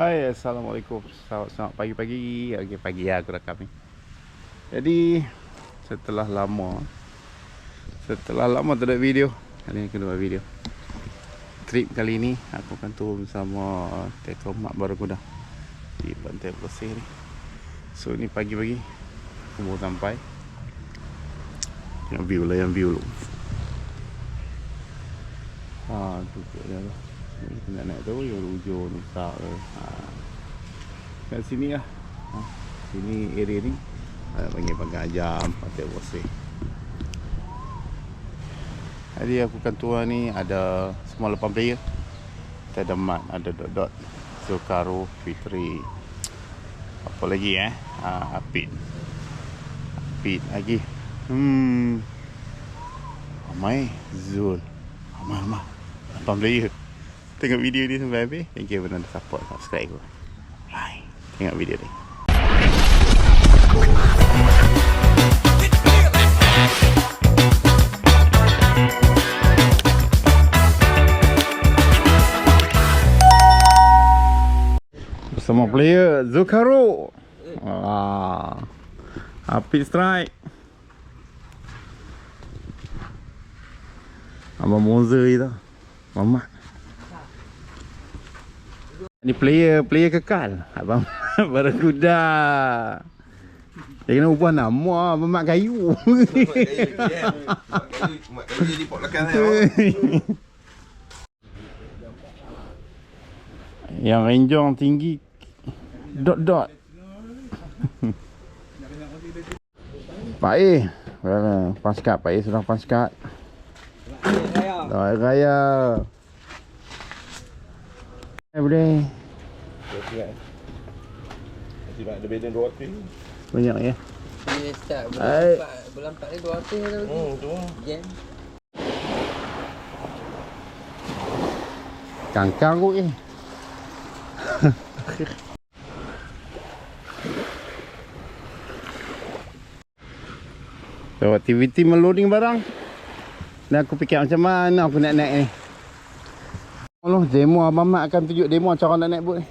Hai, Assalamualaikum. Selamat pagi-pagi. Okey, pagi ya aku rakam ni. Jadi setelah lama tak ada video. Kali ni kedua video. Trip kali ni aku akan turun bersama Teko Mak Barakuda di Pantai Bersih ni. So ni pagi-pagi aku baru sampai. Yang view dulu. Tu dia tu. Kita nak naik tu ujung Nusa kat sini lah. Sini area ni panggil Pangajam, Pantai Bersih. Jadi aku akan tour ni ada semua 8 player. Kita ada Mat, ada Dot, Zulkaro, Fitri, apa lagi Apit lagi Ramai Zul, ramai 8 player. Tengok video ni sampai habis. Thank you kerana support, subscribe aku. Bye. Tengok video ni. Bersama player Zulkaro. Apit strike. Abang Moza tu. Mamat. Ni player kekal Abang Barakuda. Dia kena ubah nama Mamat Kayu. Mak Kayu jadi pot belakang saya. Yang renjong tinggi Dot. Pak A Paskat. Pak A sudah paskat. Raya boleh. Nanti nak ada beden 2 hotel. Banyak ya. Dia start bulan 4 ni 2 hotel dah lagi. Tu. Jam. Kangkang kot ni. So, aktiviti meloading barang. Dan aku fikir macam mana aku nak naik ni. Allah, demo Abang Mat akan tunjuk demo cara nak naik bot ni.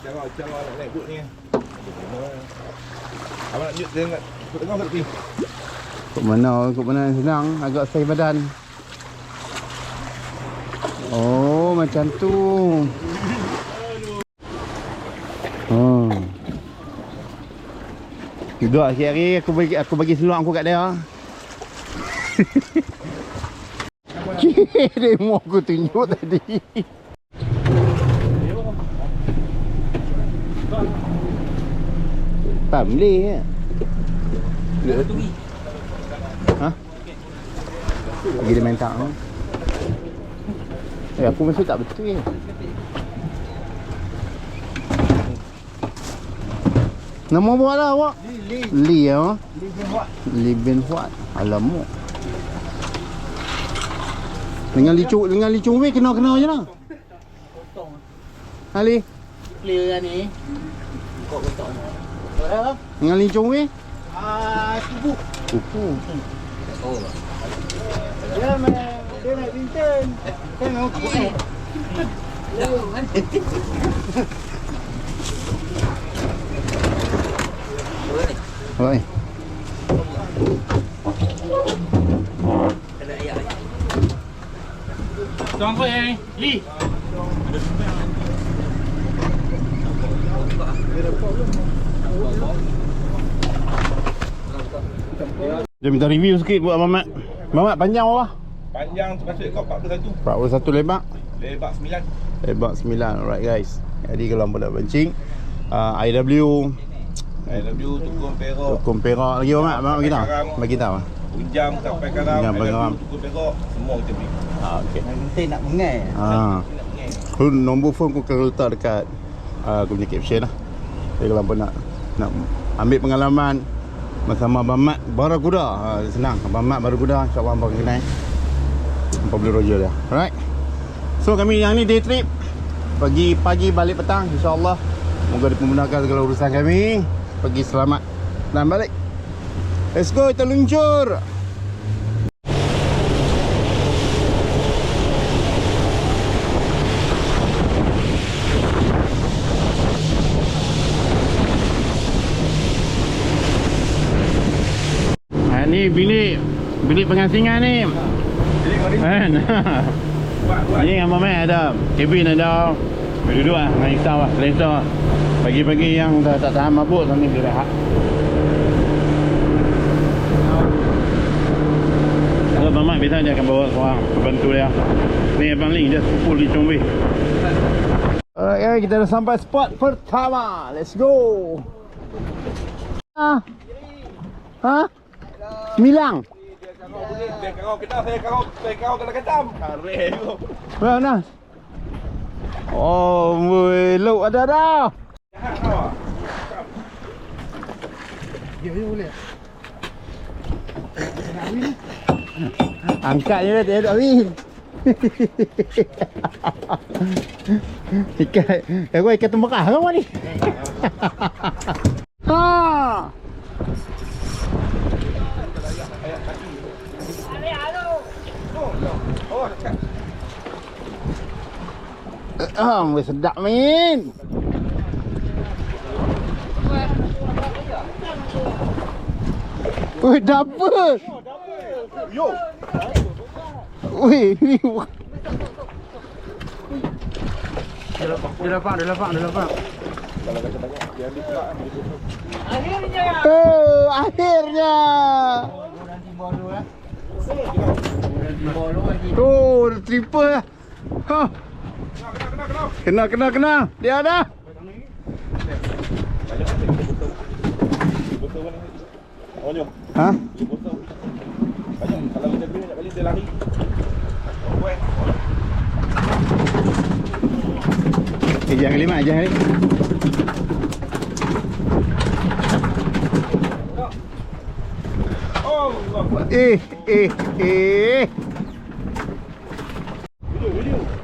Cara nak naik bot ni. Abang nak tunjuk tengok ikut tengah kat tepi. Ikut mana senang, agak save badan. Oh, macam tu. Duduk akhir-akhir aku bagi seluar aku kat dia. Demo aku tunjuk tadi. Tak boleh. Pergi dia main tak. Aku masuk tak betul. Nama buat lah awak. Li ya. Li bin Huat. Alamak. Dengan licung weh kena je lah. Potong. Ali. Clear kan ni. Kok potong. Berapa? Dengan licung weh. Kubu. Oh. Dia nak bintang. Kan okey. Oi. Ada ayat. Tuan kau yang Li. Dia minta review sikit buat Mamat. Mamat panjang berapa? Panjang termasuk kau 41. 41 lebar. Lebar 9. Lebar 9. Alright guys. Jadi kalau nak pancing IW Tukung Perak lagi Mamat. Mamat bagi tahu. Unjam sampai karam. Unjam sampai karam. Tukul Perak semua kita beli. Okey. Nanti nak mengai. Nombor phone aku akan letak dekat aku punya caption lah. Jadi kalau apa nak ambil pengalaman bersama Abang Mat Barakuda, senang. Abang Mat Barakuda, insyaAllah abang kenal. Abang boleh roger dia. Alright. So kami yang ni day trip. Pagi balik petang, insyaAllah. Moga dipermudahkan segala urusan kami. Pergi selamat dan balik. Let's go, kita luncur. Ni bilik pengasingan ni. Jadi kau ni Kan? buat. Ni yang Mamat ada. Kevin ada. Boleh duduk lah dengan risau lah. Selesa lah. Pagi-pagi yang tak tahan mabuk sambil boleh rehat. Kalau Mamat biasa dia akan bawa seorang bantu dia. Ni Abang Ling dia full di Chong Wei. Alright, kita dah sampai spot pertama. Let's go. Ha? Semilang. Dia kau kita saya kau kena ketam. Kare tu. Mana? Oh, lauk ada dah. Jahat kau. Ya boleh. Angkat je dah, tak win. Ikan tembakah kau ni. Ha. Sedap min. Weh, double. Yo. Weh, ni. Dia lapang. Kalau kata banyak dia ambil pula kan. Oh, akhirnya. Nanti bolu eh. Oh, triple lah. Ha. Kena. Dia ada. Betul mana? Oh jom. Ha? Betul. Banyak kalau kita beli nak balik dia lari. Buat. Jangan lima aja ni. Oh, Eh. video.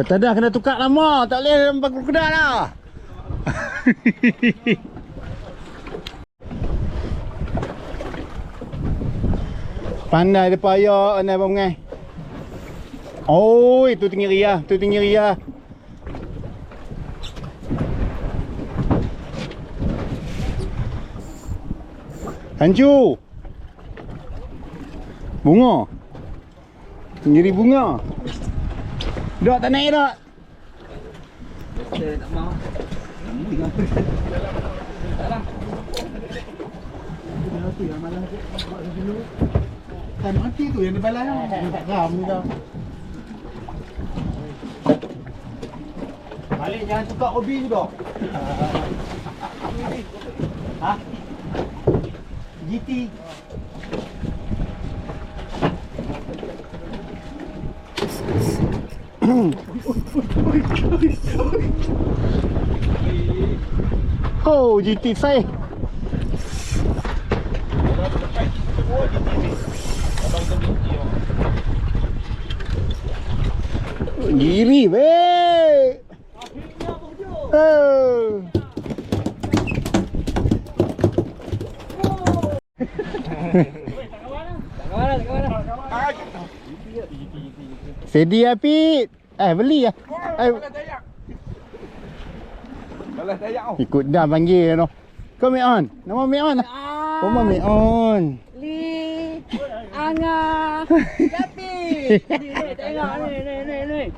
Kata dah kena tukar lama, tak boleh dalam bangku kedah dah. Pandai dia payah ni abang mengai. Oh, itu tinggi ria, Hancur. Bunga. Sendiri bunga. Dok tak naik dok. Saya tak mau. Tu yang malas buat dulu. Kan mati tu yang dia balas tu. Tak ram ni dah. Balik jangan tukar hobi tu dok. Ha? GT. Oh, GT saya. Giri weh. Oh. Sedi api. Beli lah. Balas dayak kau. Ikut dah panggil tu. Kau make on. Nama make on lah. Oh, make on. Li Anga Tapi tengok ni.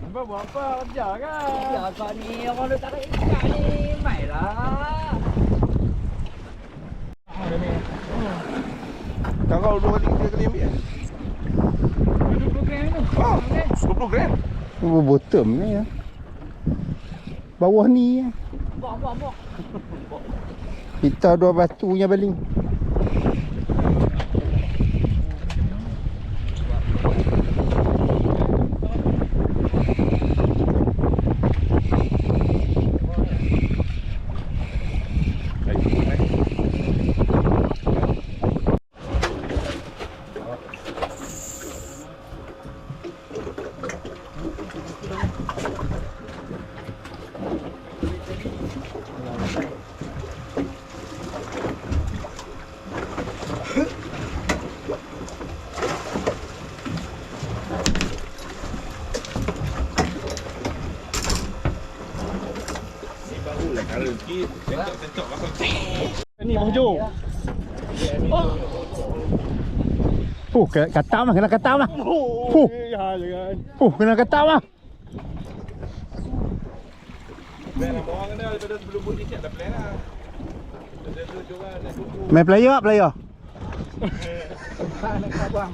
Abang buat apa kerja kan? Ya kau ni orang dah tarik ikat ni. Mainlah. Kau 2 kali 3 kali ambil kan? 20 gram tu. Oh, 20 gram. Oh, bottom ni ya. Bawah ni ya. Bok. Kita dua batunya baling. Cara sikit. Tentok belakang. Ni Mojo. Katam lah, kena katam lah. Ya jangan. Kena katam lah. Plan lah bawang kena daripada sebelum pun siap dah plan lah. Ada tu cuba naik buku. Main player. Nak abang.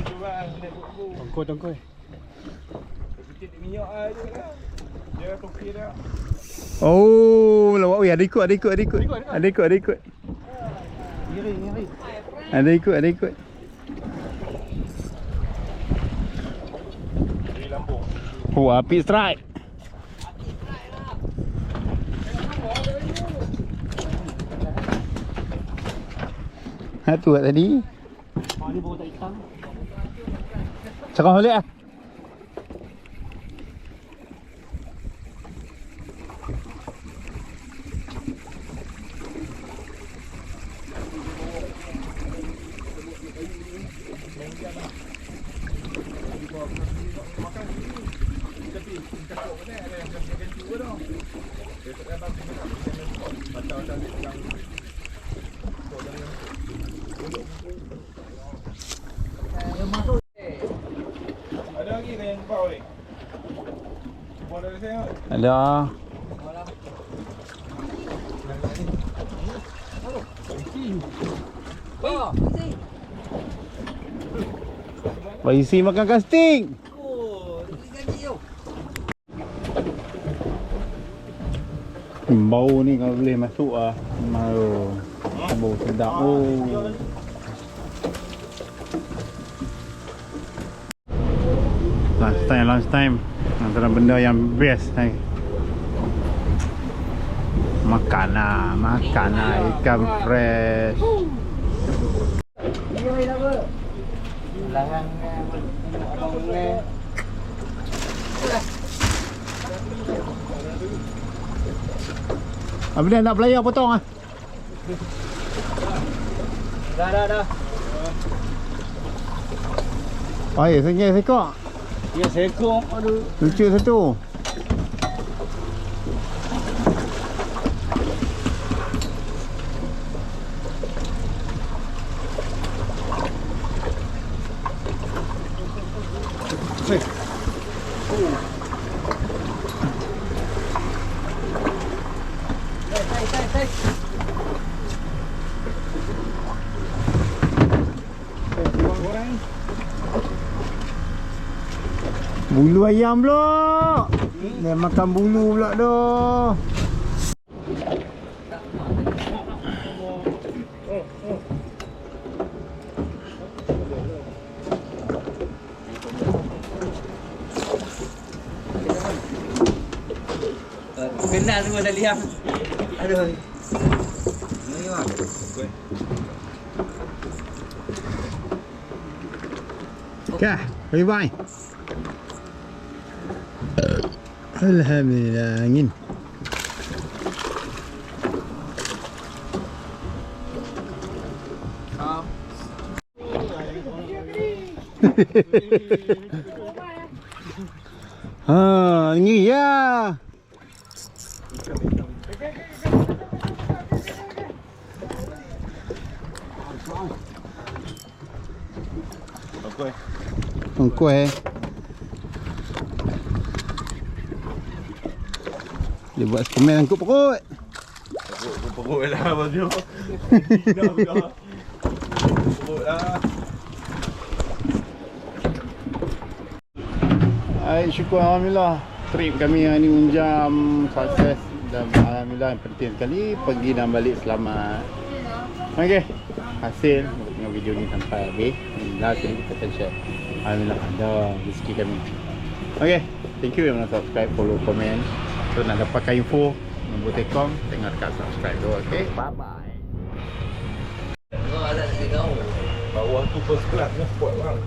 Cuba naik buku. Tongkoi. Sikit minyak lah je kan. Dia topi dah. Oh, lawak. Ada ikut. Ada ikut. Ngiri. Ada ikut. Di lambung. Api strike. Tu kat tadi. Ni baru tak hitam. Cakap balik lah. Ada lagi kan yang bau ni? Bau dari saya. Ada. Oh, Isi makan casting. ini gaji tu. Bau ni kalau boleh masuk ah. Bau sedap. Lunch time. Antara benda yang best ni. Makan lah ikan fresh. Larang abang ni. Apa dia nak player potong ah? Dah. Oh, ya, sekok. Ya sekong. Aduh. Lucu satu. Bulu ayam pula. Dia makan bulu pula dah. Kenal semua dah lihat. Aduh. Ni mah. Okay, bye-bye. Alhamdulillah, angin. Angin ya. Ongkoi. Dia buat semen angkut perut. Perut lah abang dia. Dah. Perut lah. Syukur Alhamdulillah. Trip kami hari ni unjam sukses dan Alhamdulillah yang penting sekali pergi dan balik selamat. Okey, hasil tengok video ni sampai habis. Last ni kita akan share. Alhamdulillah ada rezeki kami. Okey, thank you yang subscribe, follow, komen. So nak dapatkan info nombor Telkom, tengok dekat subscribe tu. Okey, bye bye. Kau ada dekat kau. Bawah tu first class ni sport bang.